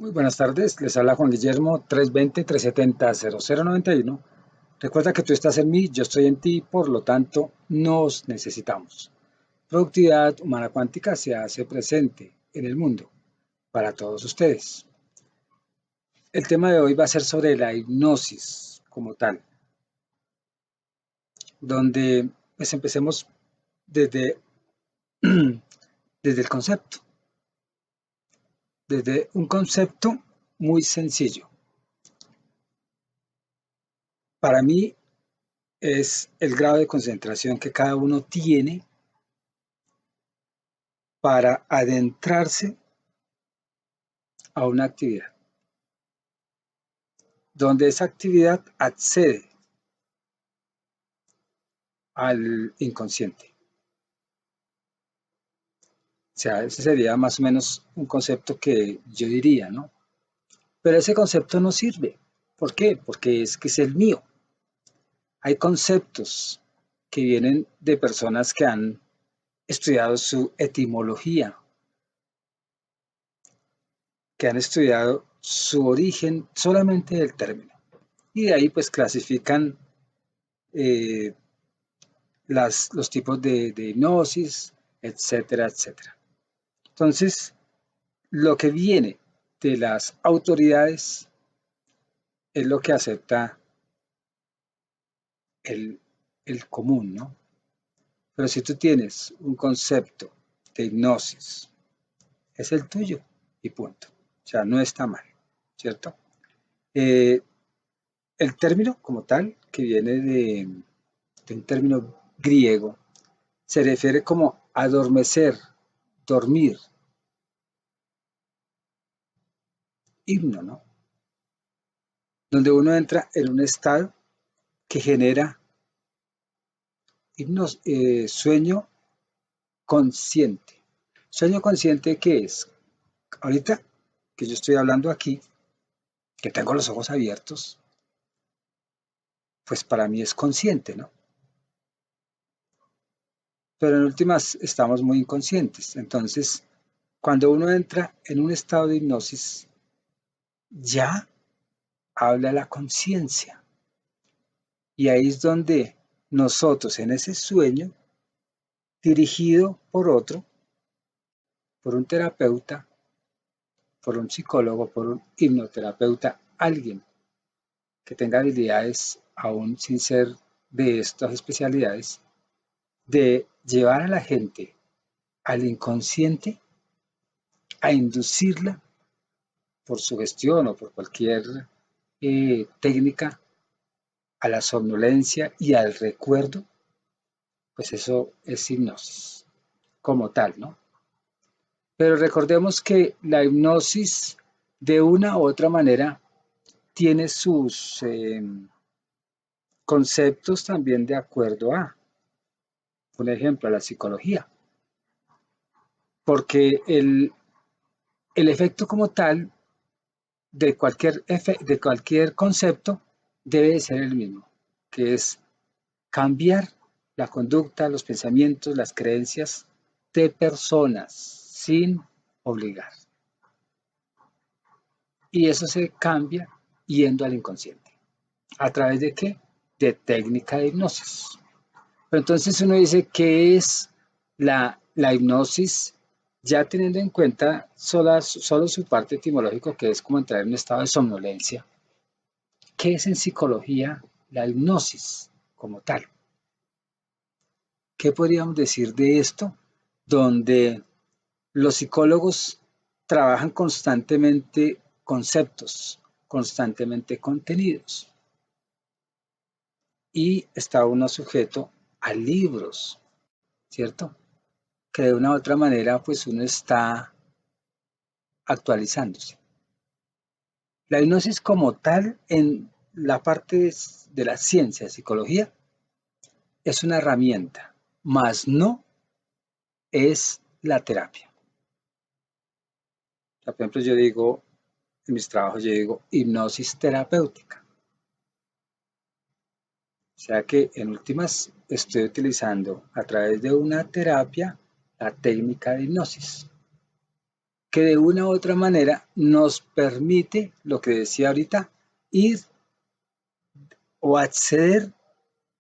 Muy buenas tardes, les habla Juan Guillermo 320-370-0091. Recuerda que tú estás en mí, yo estoy en ti, por lo tanto nos necesitamos. Productividad humana cuántica se hace presente en el mundo para todos ustedes. El tema de hoy va a ser sobre la hipnosis como tal, donde pues empecemos desde, desde el concepto, desde un concepto muy sencillo. Para mí es el grado de concentración que cada uno tiene para adentrarse a una actividad, donde esa actividad accede al inconsciente. O sea, ese sería más o menos un concepto que yo diría, ¿no? Pero ese concepto no sirve. ¿Por qué? Porque es que es el mío. Hay conceptos que vienen de personas que han estudiado su etimología, que han estudiado su origen solamente del término. Y de ahí pues clasifican eh, los tipos de hipnosis, etcétera, etcétera. Entonces, lo que viene de las autoridades es lo que acepta el, el común, ¿no? Pero si tú tienes un concepto de hipnosis, es el tuyo y punto. O sea, no está mal, ¿cierto? Eh, el término como tal, que viene de un término griego, se refiere como adormecer, dormir, himno, ¿no? Donde uno entra en un estado que genera sueño consciente. ¿Sueño consciente qué es? Ahorita que yo estoy hablando aquí, que tengo los ojos abiertos, pues para mí es consciente, ¿no? Pero en últimas estamos muy inconscientes. Entonces, cuando uno entra en un estado de hipnosis, ya habla la conciencia. Y ahí es donde nosotros en ese sueño, dirigido por otro, por un terapeuta, por un psicólogo, por un hipnoterapeuta, alguien que tenga habilidades aún sin ser de estas especialidades, de llevar a la gente al inconsciente, a inducirla por sugestión o por cualquier técnica a la somnolencia y al recuerdo, pues eso es hipnosis como tal, ¿no? Pero recordemos que la hipnosis de una u otra manera tiene sus conceptos también de acuerdo a, por ejemplo, a la psicología, porque el efecto como tal de cualquier concepto debe de ser el mismo, que es cambiar la conducta, los pensamientos, las creencias de personas sin obligar. Y eso se cambia yendo al inconsciente. ¿A través de qué? De técnica de hipnosis. Pero entonces uno dice, ¿qué es la hipnosis? Ya teniendo en cuenta solo su parte etimológica, que es como entrar en un estado de somnolencia. ¿Qué es en psicología la hipnosis como tal? ¿Qué podríamos decir de esto? Donde los psicólogos trabajan constantemente conceptos, constantemente contenidos. Y está uno sujeto a libros, ¿cierto? Que de una u otra manera pues uno está actualizándose. La hipnosis como tal en la parte de la ciencia, psicología, es una herramienta, más no es la terapia. O sea, por ejemplo, yo digo, en mis trabajos yo digo hipnosis terapéutica. O sea que en últimas estoy utilizando a través de una terapia la técnica de hipnosis. que de una u otra manera nos permite, lo que decía ahorita, ir o acceder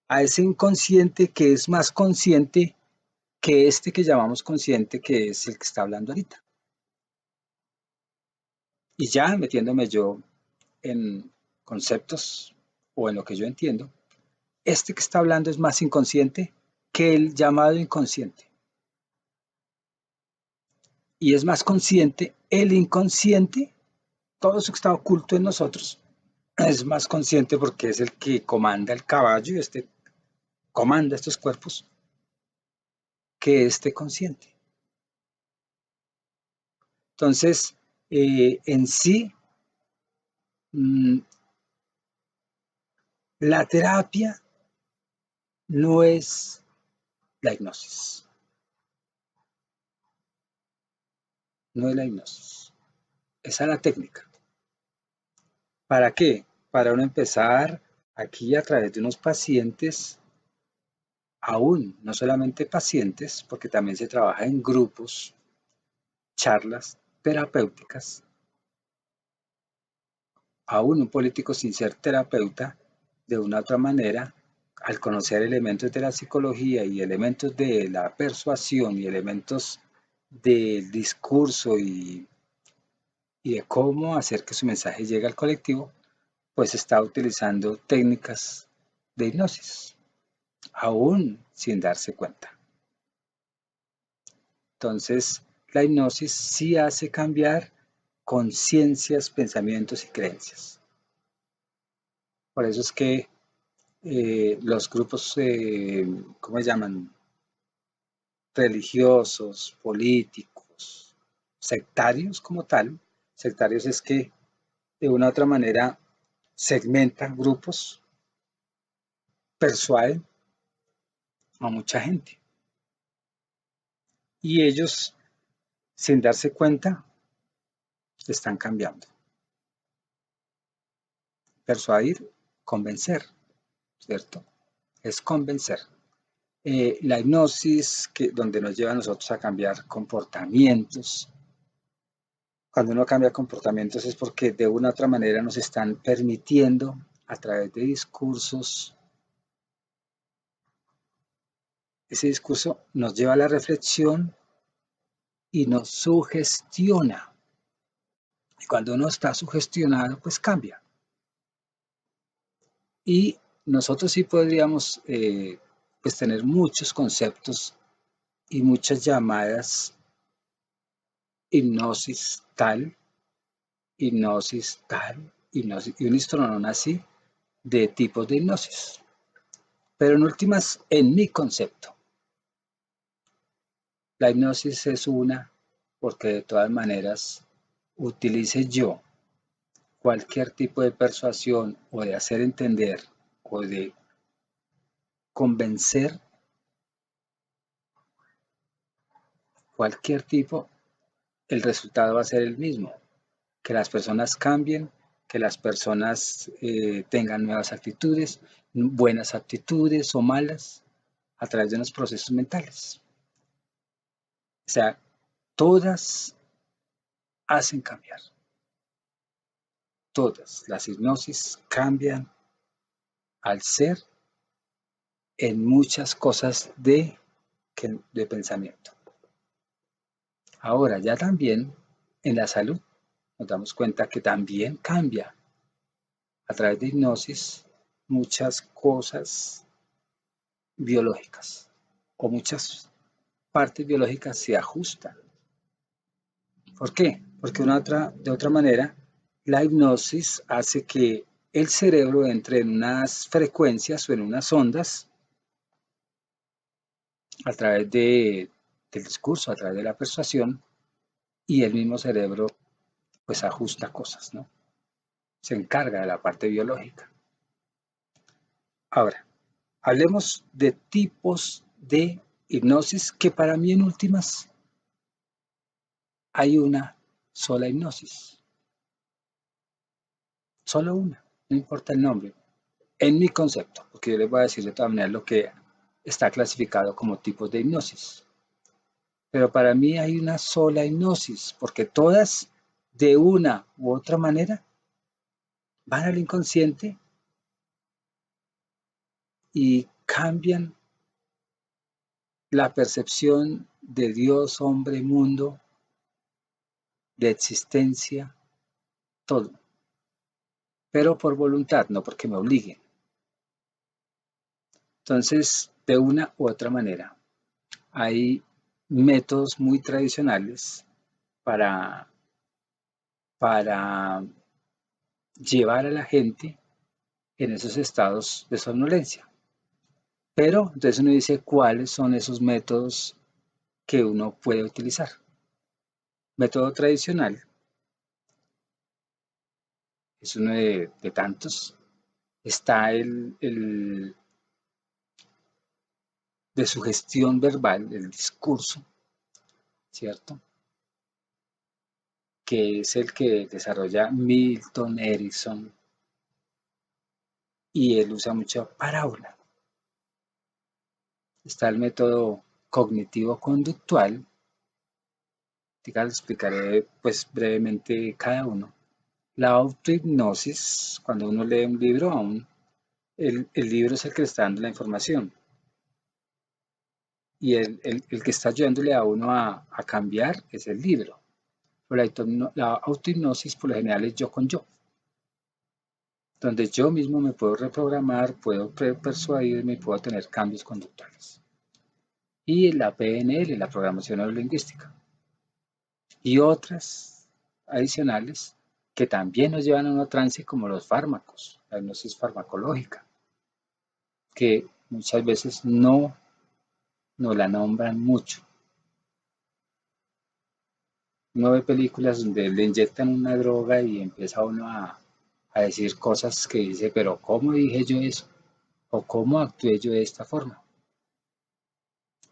a ese inconsciente que es más consciente que este que llamamos consciente, que es el que está hablando ahorita. Y ya metiéndome yo en conceptos o en lo que yo entiendo, este que está hablando es más inconsciente que el llamado inconsciente. Y es más consciente el inconsciente, todo eso que está oculto en nosotros, es más consciente porque es el que comanda el caballo y este comanda estos cuerpos que este consciente. Entonces, en sí, la terapia no es la hipnosis, no es la hipnosis, esa es la técnica. ¿Para qué? Para uno empezar aquí a través de unos pacientes, aún no solamente pacientes, porque también se trabaja en grupos, charlas terapéuticas, aún un político sin ser terapeuta, de una u otra manera, al conocer elementos de la psicología y elementos de la persuasión y elementos del discurso y de cómo hacer que su mensaje llegue al colectivo, pues está utilizando técnicas de hipnosis, aún sin darse cuenta. Entonces, la hipnosis sí hace cambiar conciencias, pensamientos y creencias. Por eso es que los grupos, ¿cómo se llaman? Religiosos, políticos, sectarios como tal. Sectarios es que de una u otra manera segmentan grupos, persuaden a mucha gente. Y ellos, sin darse cuenta, están cambiando. Persuadir, convencer, ¿cierto? Es convencer. La hipnosis, donde nos lleva a nosotros a cambiar comportamientos. Cuando uno cambia comportamientos es porque de una u otra manera nos están permitiendo, a través de discursos, ese discurso nos lleva a la reflexión y nos sugestiona. Y cuando uno está sugestionado, pues cambia. Y nosotros sí podríamos pues tener muchos conceptos y muchas llamadas hipnosis tal, hipnosis tal, hipnosis, y un histronón así de tipos de hipnosis. Pero en últimas, en mi concepto, la hipnosis es una porque de todas maneras utilice yo cualquier tipo de persuasión o de hacer entender o de convencer, cualquier tipo, el resultado va a ser el mismo, que las personas cambien, que las personas tengan nuevas actitudes, buenas actitudes o malas, a través de unos procesos mentales. O sea, todas hacen cambiar. Todas las hipnosis cambian al ser en muchas cosas de pensamiento. Ahora, ya también en la salud nos damos cuenta que también cambia a través de hipnosis muchas cosas biológicas o muchas partes biológicas se ajustan. ¿Por qué? Porque de otra manera, la hipnosis hace que el cerebro entre en unas frecuencias o en unas ondas a través del discurso, a través de la persuasión, y el mismo cerebro pues ajusta cosas, ¿no? Se encarga de la parte biológica. Ahora, hablemos de tipos de hipnosis que para mí en últimas hay una sola hipnosis. Solo una, no importa el nombre. En mi concepto, porque yo les voy a decir de todas maneras lo que está clasificado como tipos de hipnosis. Pero para mí hay una sola hipnosis, porque todas, de una u otra manera, van al inconsciente y cambian la percepción de Dios, hombre, mundo, de existencia, todo. Pero por voluntad, no porque me obliguen. Entonces, de una u otra manera, hay métodos muy tradicionales para, para llevar a la gente en esos estados de somnolencia. Pero entonces uno dice cuáles son esos métodos que uno puede utilizar. Método tradicional es uno de tantos. Está el de sugestión verbal, el discurso, ¿cierto? Que es el que desarrolla Milton Erickson y él usa mucha parábola. Está el método cognitivo-conductual, que explicaré pues brevemente cada uno. La autohipnosis, cuando uno lee un libro, aún el libro es el que le está dando la información y el que está ayudándole a uno a cambiar es el libro. Pero la autohipnosis por lo general es yo con yo, donde yo mismo me puedo reprogramar, puedo persuadirme y puedo tener cambios conductuales. Y la PNL, la programación neurolingüística. Y otras adicionales que también nos llevan a un trance como los fármacos, la hipnosis farmacológica, que muchas veces no la nombran mucho. Uno ve películas donde le inyectan una droga y empieza uno a decir cosas que dice, pero ¿cómo dije yo eso? ¿O cómo actué yo de esta forma?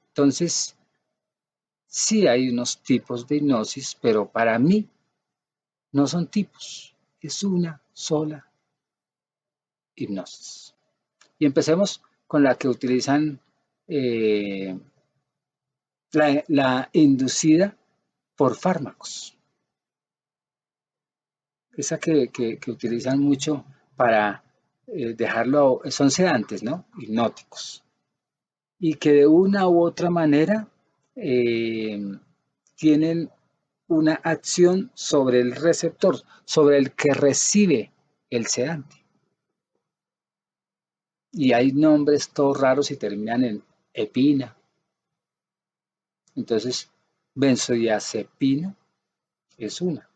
Entonces, sí hay unos tipos de hipnosis, pero para mí no son tipos, es una sola hipnosis. Y empecemos con la que utilizan eh, la inducida por fármacos. Esa que utilizan mucho para dejarlo, son sedantes, ¿no? Hipnóticos. Y que de una u otra manera tienen una acción sobre el receptor, sobre el que recibe el sedante. Y hay nombres todos raros y terminan en epina. Entonces, benzodiazepina es una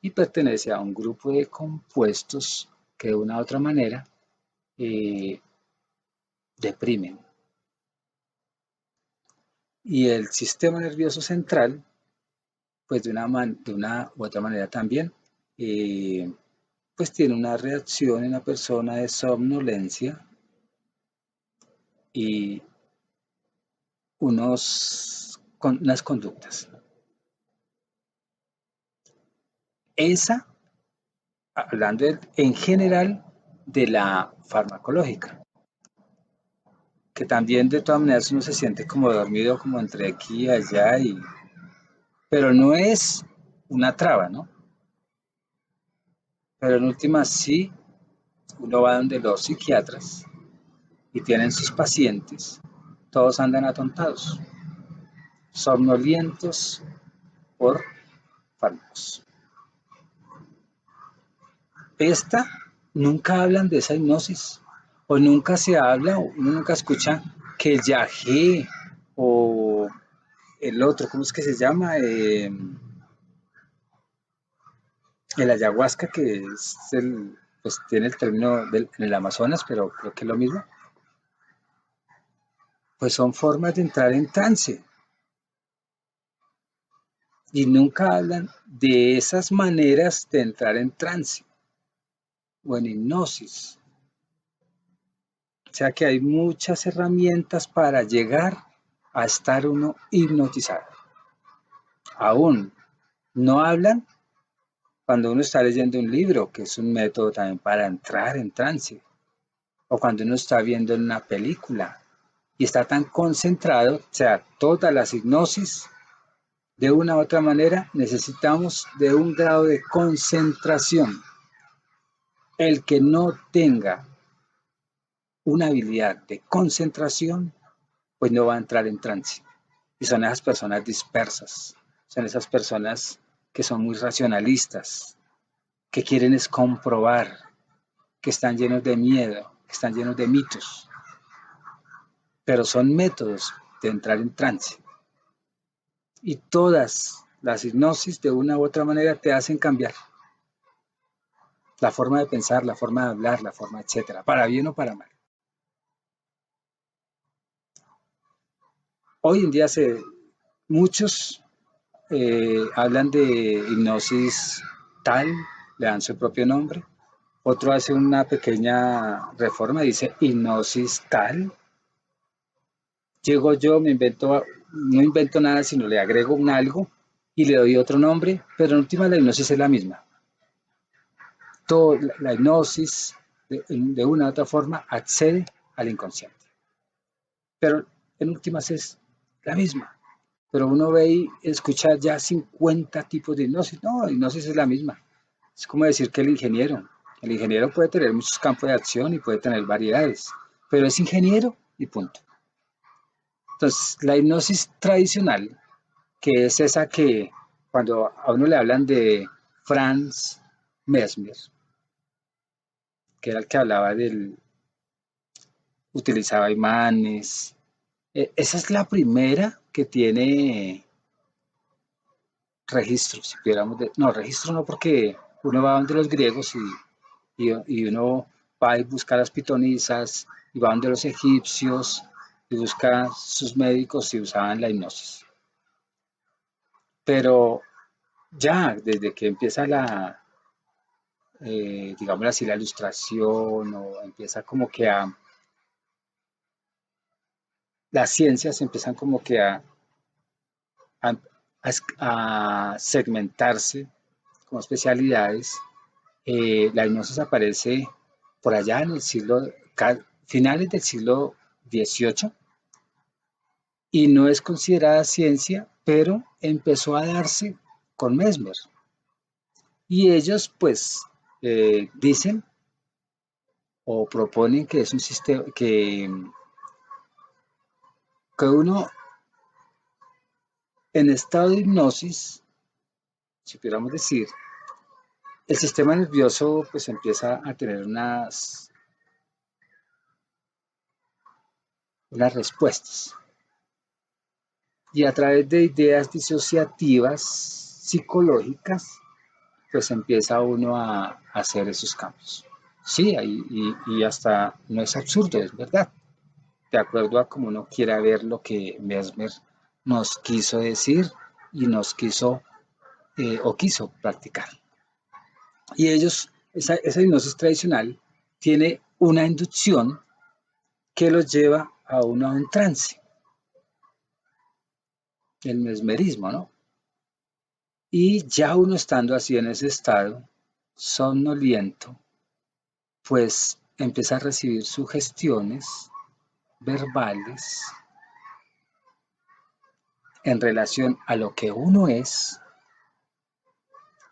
y pertenece a un grupo de compuestos que de una u otra manera eh, deprimen. Y el sistema nervioso central, pues de una u otra manera también, pues tiene una reacción en la persona de somnolencia y unas conductas. Esa, hablando en general de la farmacológica, que también de todas maneras uno se siente como dormido, como entre aquí y allá, pero no es una traba, ¿no? Pero en última sí, uno va donde los psiquiatras y tienen sus pacientes, todos andan atontados, somnolientos por fármacos. Esta, nunca hablan de esa hipnosis, o nunca se habla, o uno nunca escucha que el yagé o el otro, ¿cómo es que se llama? El ayahuasca, que es pues tiene el término en el Amazonas, pero creo que es lo mismo, pues son formas de entrar en trance. Y nunca hablan de esas maneras de entrar en trance o en hipnosis. O sea que hay muchas herramientas para llegar a estar uno hipnotizado. Aún no hablan cuando uno está leyendo un libro, que es un método también para entrar en trance, o cuando uno está viendo una película, y está tan concentrado, o sea, todas las hipnosis, de una u otra manera, necesitamos de un grado de concentración. El que no tenga una habilidad de concentración, pues no va a entrar en trance. Y son esas personas dispersas, son esas personas que son muy racionalistas, que quieren es comprobar, que están llenos de miedo, que están llenos de mitos, pero son métodos de entrar en trance. Y todas las hipnosis de una u otra manera te hacen cambiar la forma de pensar, la forma de hablar, la forma, etcétera, para bien o para mal. Hoy en día muchos hablan de hipnosis tal, le dan su propio nombre. Otro hace una pequeña reforma, dice hipnosis tal. Llego yo, no invento nada, sino le agrego un algo y le doy otro nombre, pero en última la hipnosis es la misma. La hipnosis, de una u otra forma, accede al inconsciente. Pero en últimas es la misma. Pero uno ve y escucha ya 50 tipos de hipnosis. No, la hipnosis es la misma. Es como decir que el ingeniero puede tener muchos campos de acción y puede tener variedades, pero es ingeniero y punto. Entonces, la hipnosis tradicional, que es esa que cuando a uno le hablan de Franz Mesmer, que era el que hablaba utilizaba imanes, esa es la primera que tiene registro, si pudiéramos, no, registro no, porque uno va donde los griegos y uno va y busca las pitonisas y va donde los egipcios y busca sus médicos y usaban la hipnosis. Pero ya desde que empieza digamos así, la ilustración o empieza como que las ciencias empiezan como que a, a segmentarse como especialidades. La hipnosis aparece por allá en el finales del siglo XVIII y no es considerada ciencia, pero empezó a darse con Mesmer. Y ellos pues dicen o proponen que es un sistema que uno en estado de hipnosis, si pudiéramos decir, el sistema nervioso pues empieza a tener unas respuestas. Y a través de ideas disociativas psicológicas, pues empieza uno a hacer esos cambios. Sí, y hasta no es absurdo, es verdad. De acuerdo a cómo uno quiera ver lo que Mesmer nos quiso decir y nos quiso o quiso practicar. Y esa hipnosis tradicional tiene una inducción que los lleva a uno a un trance, el mesmerismo, ¿no? Y ya uno estando así en ese estado, somnoliento, pues empieza a recibir sugestiones verbales en relación a lo que uno es,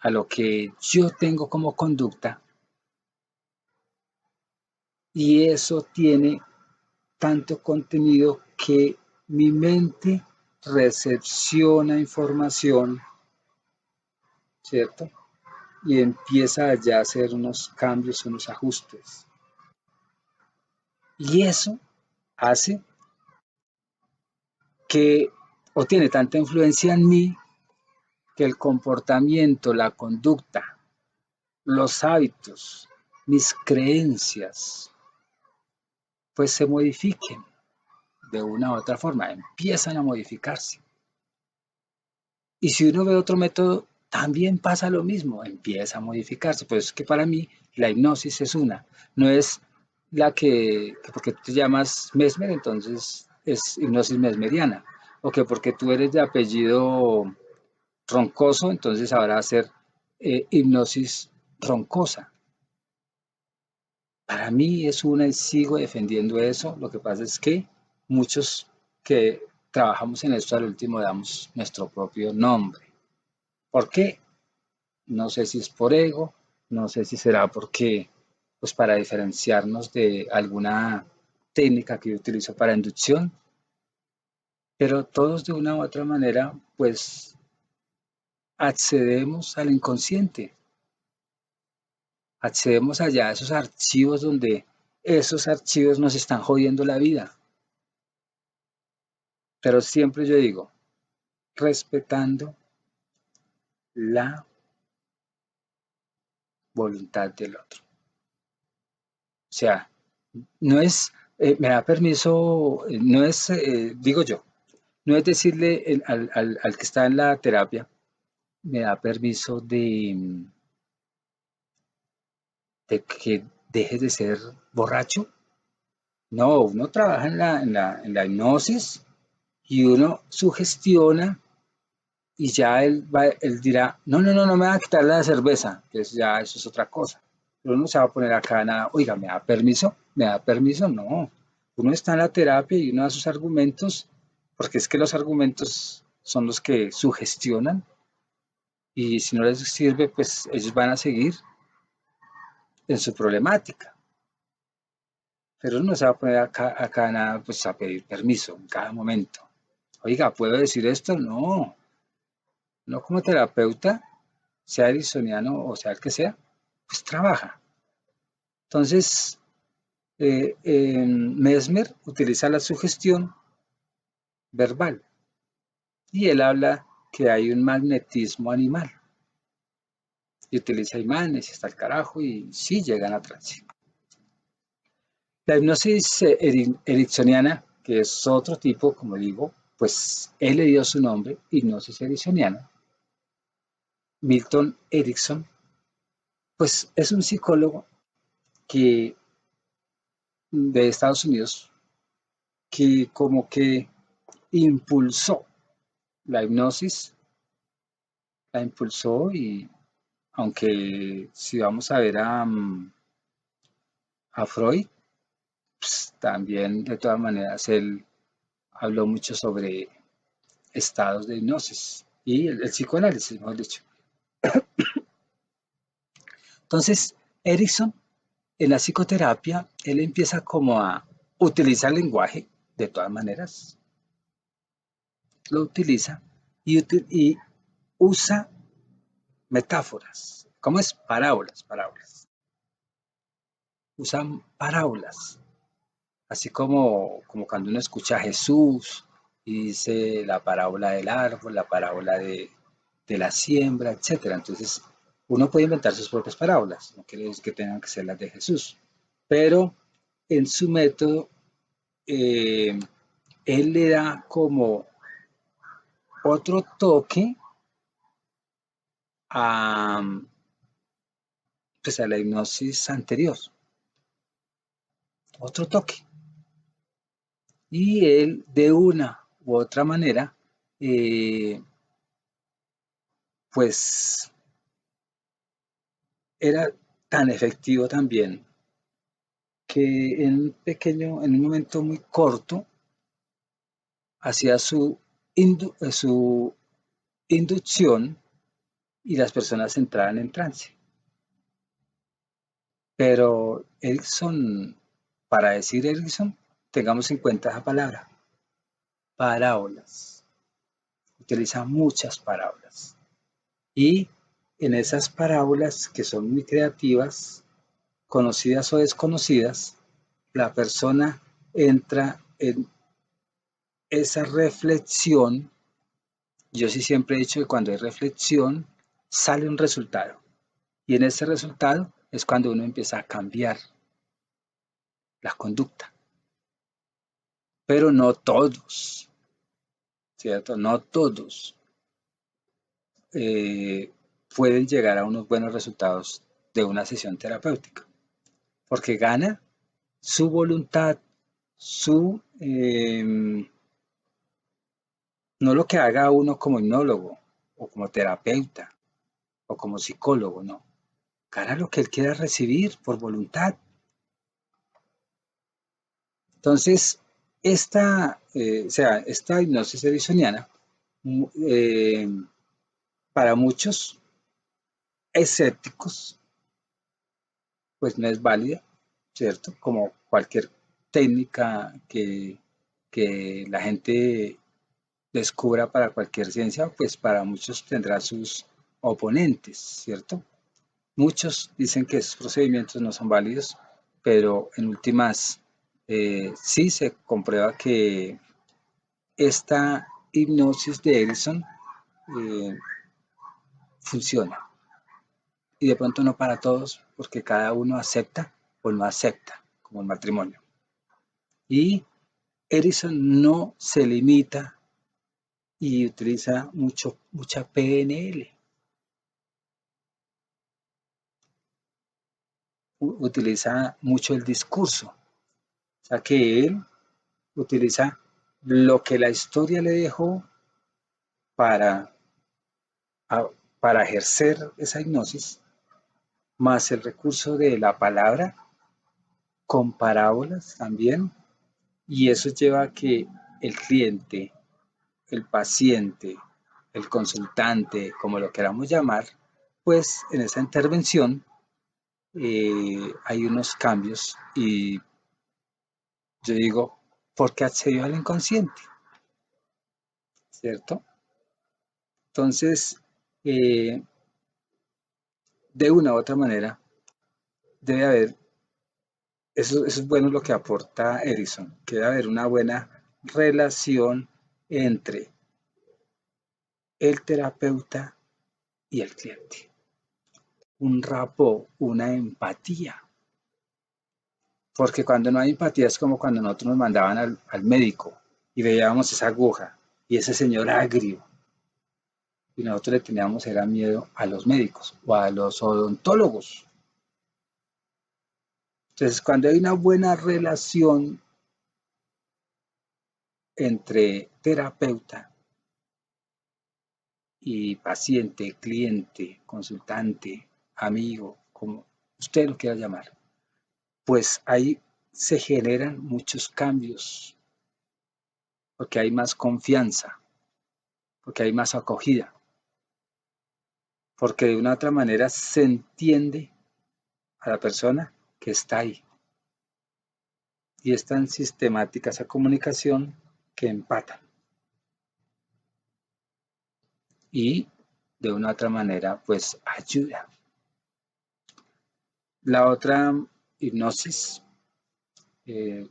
a lo que yo tengo como conducta, y eso tiene tanto contenido que mi mente recepciona información, ¿cierto? Y empieza ya a hacer unos cambios, unos ajustes. Y eso hace que, o tiene tanta influencia en mí, que el comportamiento, la conducta, los hábitos, mis creencias, pues se modifiquen de una u otra forma, empiezan a modificarse. Y si uno ve otro método, también pasa lo mismo, empieza a modificarse. Pues es que para mí la hipnosis es una, no es la que porque tú te llamas Mesmer, entonces es hipnosis mesmeriana, o que porque tú eres de apellido roncoso, entonces ahora va a ser hipnosis roncosa. Para mí es una y sigo defendiendo eso. Lo que pasa es que muchos que trabajamos en esto al último damos nuestro propio nombre. ¿Por qué? No sé si es por ego, no sé si será porque, pues para diferenciarnos de alguna técnica que yo utilizo para inducción, pero todos de una u otra manera, pues accedemos al inconsciente, accedemos allá a esos archivos donde esos archivos nos están jodiendo la vida. Pero siempre yo digo, respetando la voluntad del otro. O sea, no es, me da permiso, no es, digo yo, no es decirle al que está en la terapia, me da permiso de que dejes de ser borracho. No, uno trabaja en la hipnosis y uno sugestiona y ya él dirá, no, no, no, no me va a quitar la cerveza, entonces ya eso es otra cosa. Pero uno se va a poner acá nada, oiga, ¿me da permiso? ¿Me da permiso? No. Uno está en la terapia y uno da sus argumentos, porque es que los argumentos son los que sugestionan y si no les sirve, pues ellos van a seguir en su problemática. Pero uno se va a poner acá nada, pues a pedir permiso en cada momento. Oiga, ¿puedo decir esto? No. No como terapeuta, sea ericksoniano o sea el que sea, pues trabaja. Entonces, Mesmer utiliza la sugestión verbal y él habla que hay un magnetismo animal y utiliza imanes y está el carajo y sí llegan a trance. La hipnosis ericksoniana, que es otro tipo, como digo, pues él le dio su nombre, hipnosis ericksoniana. Milton Erickson, pues es un psicólogo que de Estados Unidos que como que impulsó la hipnosis, la impulsó y aunque si vamos a ver a Freud, pues, también de todas maneras él habló mucho sobre estados de hipnosis y el psicoanálisis, mejor dicho. Entonces, Erickson, en la psicoterapia, él empieza como a utilizar lenguaje, de todas maneras, lo utiliza y usa metáforas. ¿Cómo es? Parábolas, parábolas. Usan parábolas, así como cuando uno escucha a Jesús y dice la parábola del árbol, la parábola de la siembra, etcétera. Entonces, uno puede inventar sus propias parábolas, no quiere decir que tengan que ser las de Jesús, pero en su método, eh, él le da como otro toque a, pues a la hipnosis anterior, otro toque. Y él, de una u otra manera, eh, pues era tan efectivo también que en un momento muy corto, hacía su inducción y las personas entraban en trance. Pero Erickson, para decir Erickson, tengamos en cuenta esa palabra, parábolas. Utiliza muchas parábolas. Y en esas parábolas que son muy creativas, conocidas o desconocidas, la persona entra en esa reflexión. Yo sí siempre he dicho que cuando hay reflexión, sale un resultado. Y en ese resultado es cuando uno empieza a cambiar la conducta. Pero no todos, ¿cierto? No todos eh, pueden llegar a unos buenos resultados de una sesión terapéutica. Porque gana su voluntad, no lo que haga uno como hipnólogo o como terapeuta o como psicólogo, no. Gana lo que él quiera recibir por voluntad. Entonces, Esta hipnosis erisoniana, eh, para muchos escépticos, pues no es válida, ¿cierto? Como cualquier técnica que la gente descubra para cualquier ciencia, pues para muchos tendrá sus oponentes, ¿cierto? Muchos dicen que esos procedimientos no son válidos, pero en últimas sí se comprueba que esta hipnosis de Edison eh, funciona. Y de pronto no para todos, porque cada uno acepta o no acepta, como el matrimonio. Y Edison no se limita y utiliza mucha PNL. Utiliza mucho el discurso. O sea que él utiliza lo que la historia le dejó para, para ejercer esa hipnosis, más el recurso de la palabra, con parábolas también, y eso lleva a que el cliente, el paciente, el consultante, como lo queramos llamar, pues en esa intervención hay unos cambios y yo digo, ¿por qué accedió al inconsciente? ¿Cierto? Entonces, eh, de una u otra manera, debe haber, eso es bueno lo que aporta Edison, que debe haber una buena relación entre el terapeuta y el cliente. Un rapport, una empatía. Porque cuando no hay empatía es como cuando nosotros nos mandaban al médico y veíamos esa aguja y ese señor agrio y nosotros le teníamos era miedo a los médicos o a los odontólogos. Entonces, cuando hay una buena relación entre terapeuta y paciente, cliente, consultante, amigo, como usted lo quiera llamar, pues ahí se generan muchos cambios, porque hay más confianza, porque hay más acogida, porque de una u otra manera se entiende a la persona que está ahí. Y es tan sistemática esa comunicación que empata. Y de una u otra manera, pues ayuda. La otra hipnosis, eh,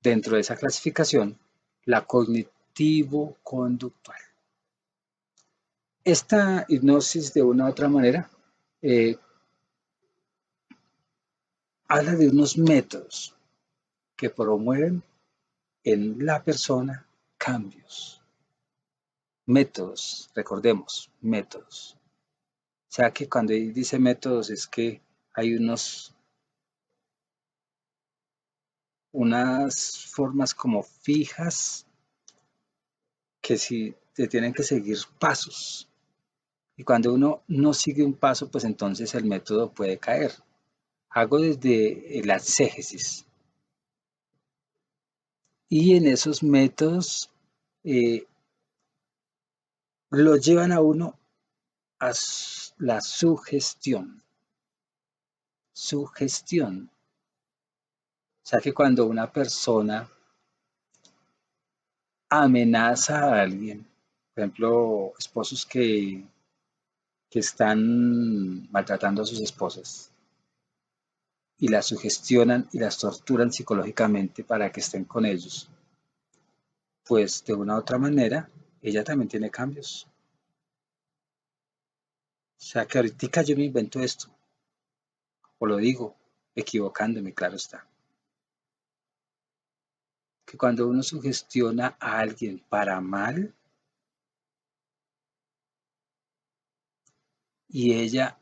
dentro de esa clasificación, la cognitivo-conductual. Esta hipnosis, de una u otra manera, eh, habla de unos métodos que promueven en la persona cambios. Métodos, recordemos, métodos. O sea que cuando dice métodos es que hay unas formas como fijas que si se tienen que seguir pasos. Y cuando uno no sigue un paso, pues entonces el método puede caer. Hago desde la exégesis. Y en esos métodos eh, lo llevan a uno a la sugestión. Sugestión. O sea que cuando una persona amenaza a alguien, por ejemplo, esposos que están maltratando a sus esposas y las sugestionan y las torturan psicológicamente para que estén con ellos, pues de una u otra manera, ella también tiene cambios. O sea que ahorita yo me invento esto, o lo digo, equivocándome, claro está. Que cuando uno sugestiona a alguien para mal y ella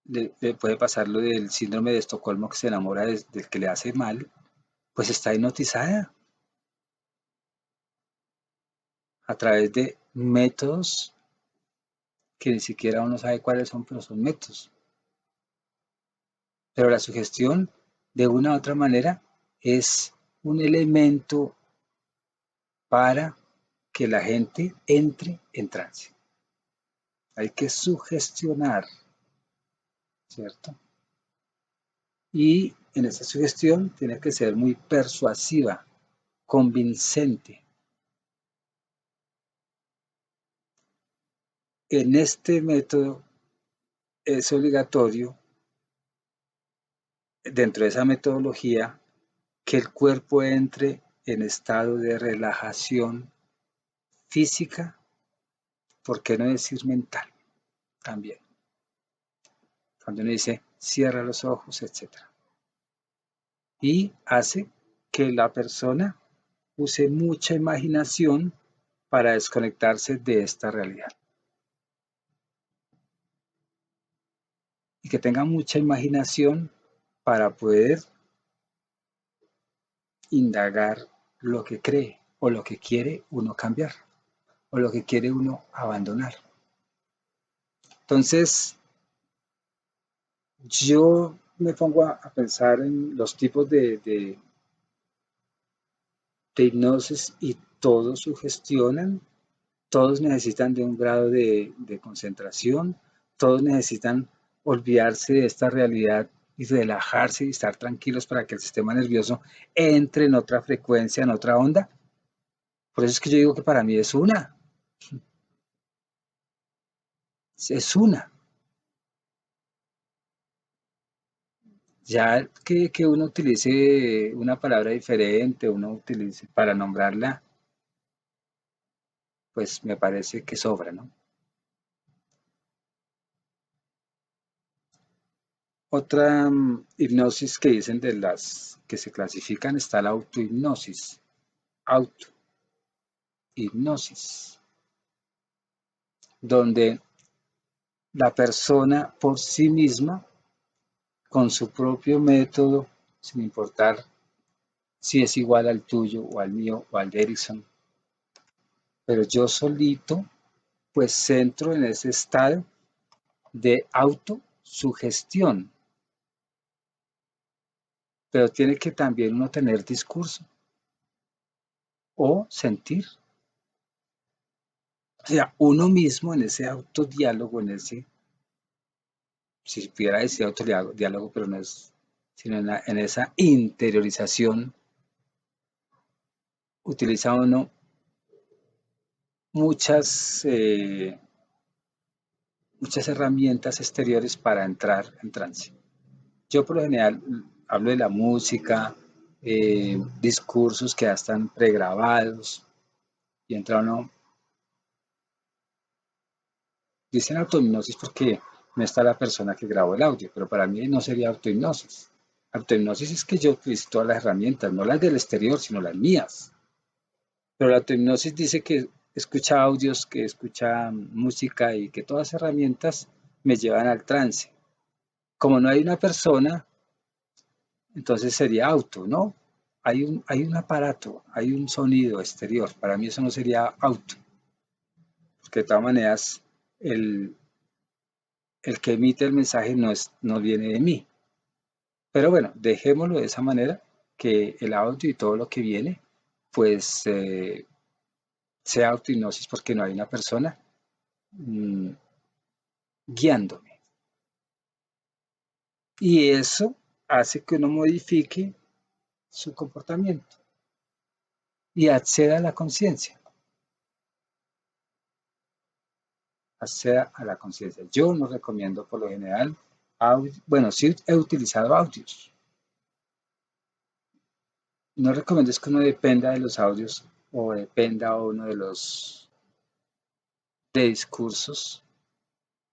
le puede pasar lo del síndrome de Estocolmo que se enamora del que le hace mal, pues está hipnotizada a través de métodos que ni siquiera uno sabe cuáles son, pero son métodos. Pero la sugestión, de una u otra manera, es un elemento para que la gente entre en trance. Hay que sugestionar, ¿cierto? Y en esa sugestión tiene que ser muy persuasiva, convincente. En este método es obligatorio, dentro de esa metodología, que el cuerpo entre en estado de relajación física, ¿por qué no decir mental? También. Cuando uno dice cierra los ojos, etc. Y hace que la persona use mucha imaginación para desconectarse de esta realidad. Y que tenga mucha imaginación para poder indagar lo que cree o lo que quiere uno cambiar o lo que quiere uno abandonar. Entonces, yo me pongo a pensar en los tipos de hipnosis y todos sugestionan, todos necesitan de un grado de concentración, todos necesitan olvidarse de esta realidad y relajarse y estar tranquilos para que el sistema nervioso entre en otra frecuencia, en otra onda. Por eso es que yo digo que para mí es una. Es una. Ya que uno utilice una palabra diferente, uno utilice para nombrarla, pues me parece que sobra, ¿no? Otra hipnosis que dicen de las que se clasifican está la autohipnosis. Autohipnosis, donde la persona por sí misma, con su propio método, sin importar si es igual al tuyo o al mío o al de Erickson, pero yo solito, pues entro en ese estado de autosugestión, pero tiene que también uno tener discurso o sentir. O sea, uno mismo en ese autodiálogo, en ese, si pudiera decir autodiálogo, pero no es, sino en esa interiorización, utiliza uno muchas, muchas herramientas exteriores para entrar en trance. Yo por lo general hablo de la música, discursos que ya están pregrabados y entra uno. Dicen autohipnosis porque no está la persona que grabó el audio, pero para mí no sería autohipnosis. Autohipnosis es que yo utilizo todas las herramientas, no las del exterior, sino las mías. Pero la autohipnosis dice que escucha audios, que escucha música y que todas las herramientas me llevan al trance. Como no hay una persona, entonces sería auto, ¿no? Hay un aparato, hay un sonido exterior. Para mí eso no sería auto, porque de todas maneras el, el que emite el mensaje no viene de mí. Pero bueno, dejémoslo de esa manera, que el audio y todo lo que viene, pues sea autohipnosis porque no hay una persona mm, guiándome. Y eso hace que uno modifique su comportamiento y acceda a la conciencia. Acceda a la conciencia. Yo no recomiendo por lo general audio. Bueno, sí he utilizado audios. No recomiendo es que uno dependa de los audios o dependa uno de los discursos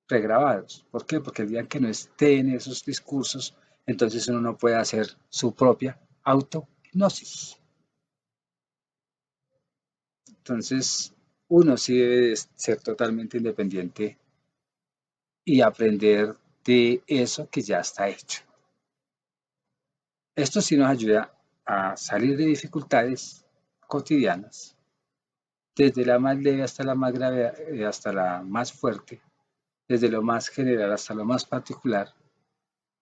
pregrabados. ¿Por qué? Porque el día que no esté en esos discursos, entonces uno no puede hacer su propia autohipnosis. Entonces, uno sí debe ser totalmente independiente y aprender de eso que ya está hecho. Esto sí nos ayuda a salir de dificultades cotidianas, desde la más leve hasta la más grave, hasta la más fuerte, desde lo más general hasta lo más particular,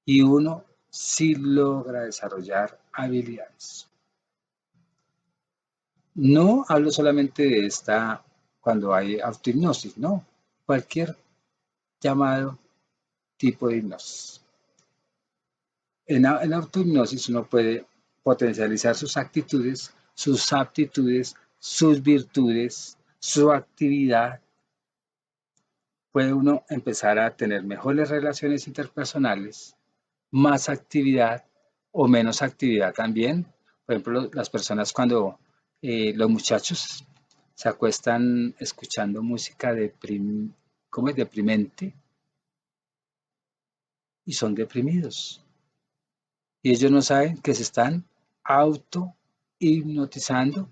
y uno sí logra desarrollar habilidades. No hablo solamente de esta cuando hay autohipnosis, no. Cualquier llamado tipo de hipnosis. En autohipnosis uno puede potencializar sus actitudes, sus aptitudes, sus virtudes, su actividad. Puede uno empezar a tener mejores relaciones interpersonales, más actividad o menos actividad también. Por ejemplo, las personas cuando los muchachos se acuestan escuchando música ¿cómo es? Deprimente y son deprimidos. Y ellos no saben que se están auto hipnotizando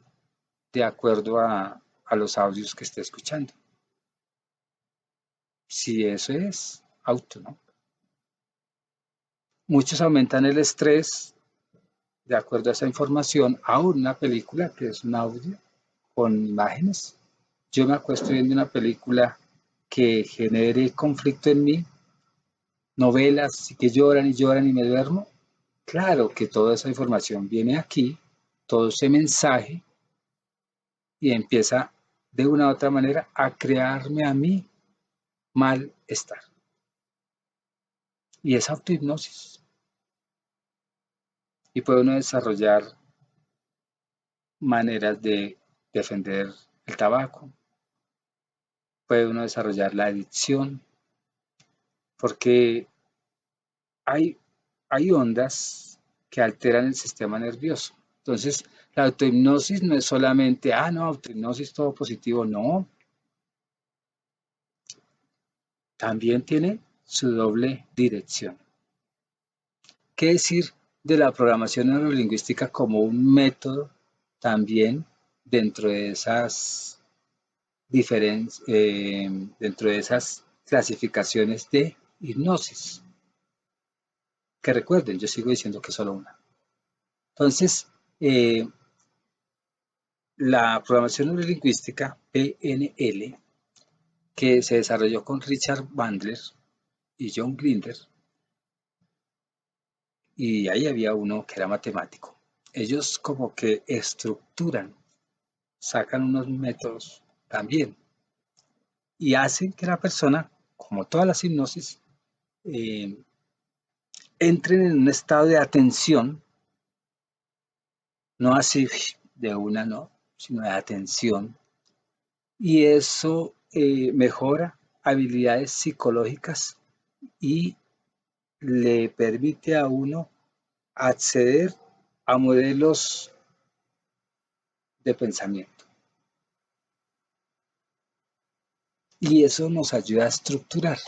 de acuerdo a los audios que esté escuchando. Si eso es auto, ¿no? Muchos aumentan el estrés de acuerdo a esa información, aún una película que es un audio con imágenes. Yo me acuesto viendo una película que genere conflicto en mí, novelas que lloran y lloran y me duermo. Claro que toda esa información viene aquí, todo ese mensaje y empieza de una u otra manera a crearme a mí malestar. Y es autohipnosis. Y puede uno desarrollar maneras de defender el tabaco, puede uno desarrollar la adicción, porque hay, hay ondas que alteran el sistema nervioso. Entonces, la autohipnosis no es solamente, no, autohipnosis todo positivo, no. También tiene su doble dirección. ¿Qué decir de la programación neurolingüística como un método también dentro de esas dentro de esas clasificaciones de hipnosis? Que recuerden, yo sigo diciendo que es solo una. Entonces, la programación neurolingüística, PNL, que se desarrolló con Richard Bandler y John Grinder, y ahí había uno que era matemático. Ellos como que estructuran, sacan unos métodos también y hacen que la persona, como todas las hipnosis, eh, entren en un estado de atención, no así de una, no, sino de atención, y eso mejora habilidades psicológicas y le permite a uno acceder a modelos de pensamiento. Y eso nos ayuda a estructurar.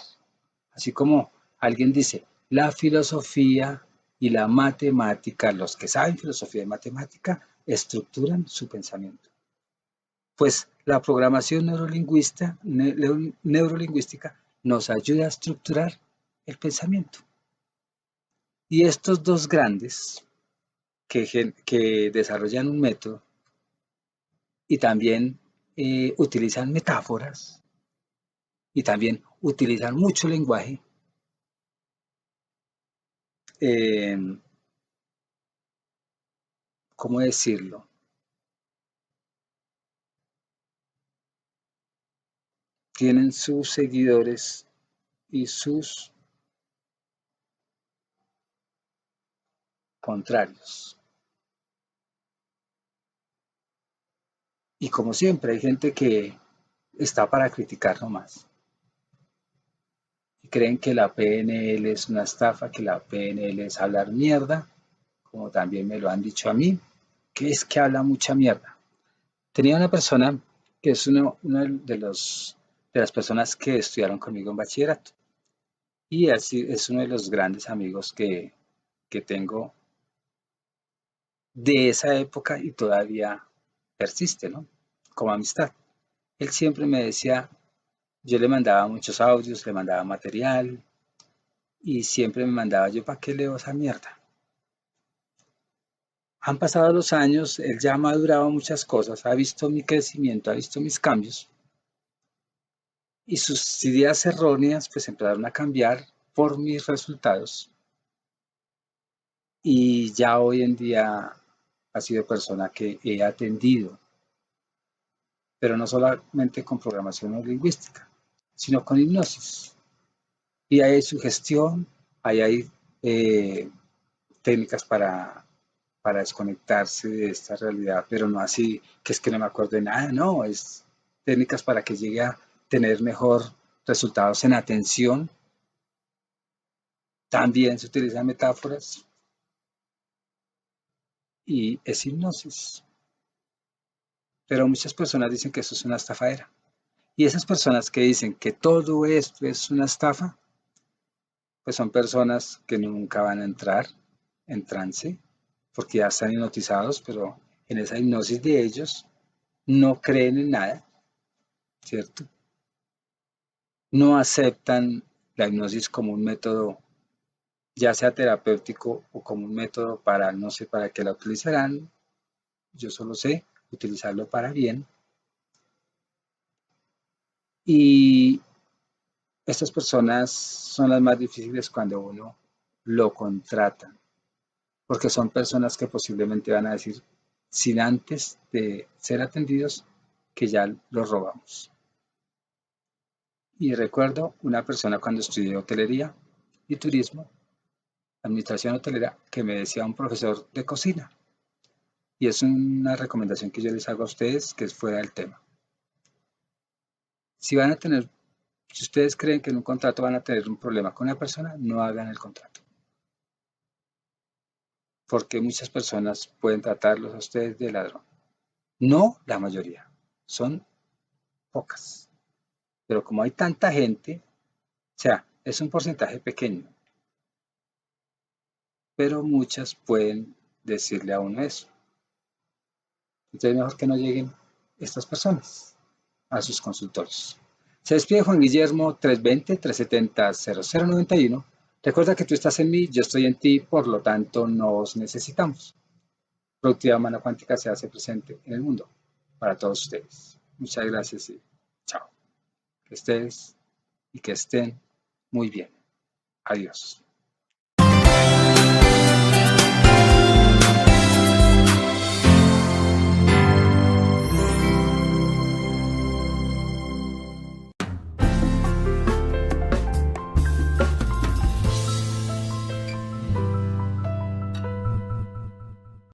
Así como alguien dice, la filosofía y la matemática, los que saben filosofía y matemática, estructuran su pensamiento. Pues la programación neurolingüística nos ayuda a estructurar el pensamiento. Y estos dos grandes que desarrollan un método y también utilizan metáforas y también utilizan mucho lenguaje, eh, ¿cómo decirlo? Tienen sus seguidores y sus contrarios. Y como siempre, hay gente que está para criticar nomás. Y creen que la PNL es una estafa, que la PNL es hablar mierda, como también me lo han dicho a mí, que es que habla mucha mierda. Tenía una persona que es uno de las personas que estudiaron conmigo en bachillerato. Y así es uno de los grandes amigos que tengo de esa época y todavía persiste, ¿no? Como amistad. Él siempre me decía, yo le mandaba muchos audios, le mandaba material y siempre me mandaba, yo para qué leo esa mierda. Han pasado los años, él ya ha madurado muchas cosas, ha visto mi crecimiento, ha visto mis cambios y sus ideas erróneas pues empezaron a cambiar por mis resultados y ya hoy en día ha sido persona que he atendido pero no solamente con programación neurolingüística, sino con hipnosis. Y ahí hay sugestión, ahí hay técnicas para desconectarse de esta realidad, pero no así que es que no me acuerdo de nada, no, es técnicas para que llegue a tener mejor resultados en atención. También se utilizan metáforas y es hipnosis. Pero muchas personas dicen que eso es una estafadera. Y esas personas que dicen que todo esto es una estafa, pues son personas que nunca van a entrar en trance, porque ya están hipnotizados, pero en esa hipnosis de ellos no creen en nada, ¿cierto? No aceptan la hipnosis como un método, ya sea terapéutico o como un método para, no sé para qué la utilizarán, yo solo sé utilizarlo para bien. Y estas personas son las más difíciles cuando uno lo contrata, porque son personas que posiblemente van a decir, sin antes de ser atendidos, que ya los robamos. Y recuerdo una persona cuando estudié hotelería y turismo, administración hotelera, que me decía un profesor de cocina, y es una recomendación que yo les hago a ustedes que es fuera del tema. Si van a tener, si ustedes creen que en un contrato van a tener un problema con una persona, no hagan el contrato. Porque muchas personas pueden tratarlos a ustedes de ladrón. No la mayoría, son pocas. Pero como hay tanta gente, o sea, es un porcentaje pequeño, pero muchas pueden decirle a uno eso. Entonces mejor que no lleguen estas personas a sus consultorios. Se despide Juan Guillermo 320-370-0091. Recuerda que tú estás en mí, yo estoy en ti, por lo tanto nos necesitamos. Productividad Humana Cuántica se hace presente en el mundo para todos ustedes. Muchas gracias y chao. Que estés y que estén muy bien. Adiós.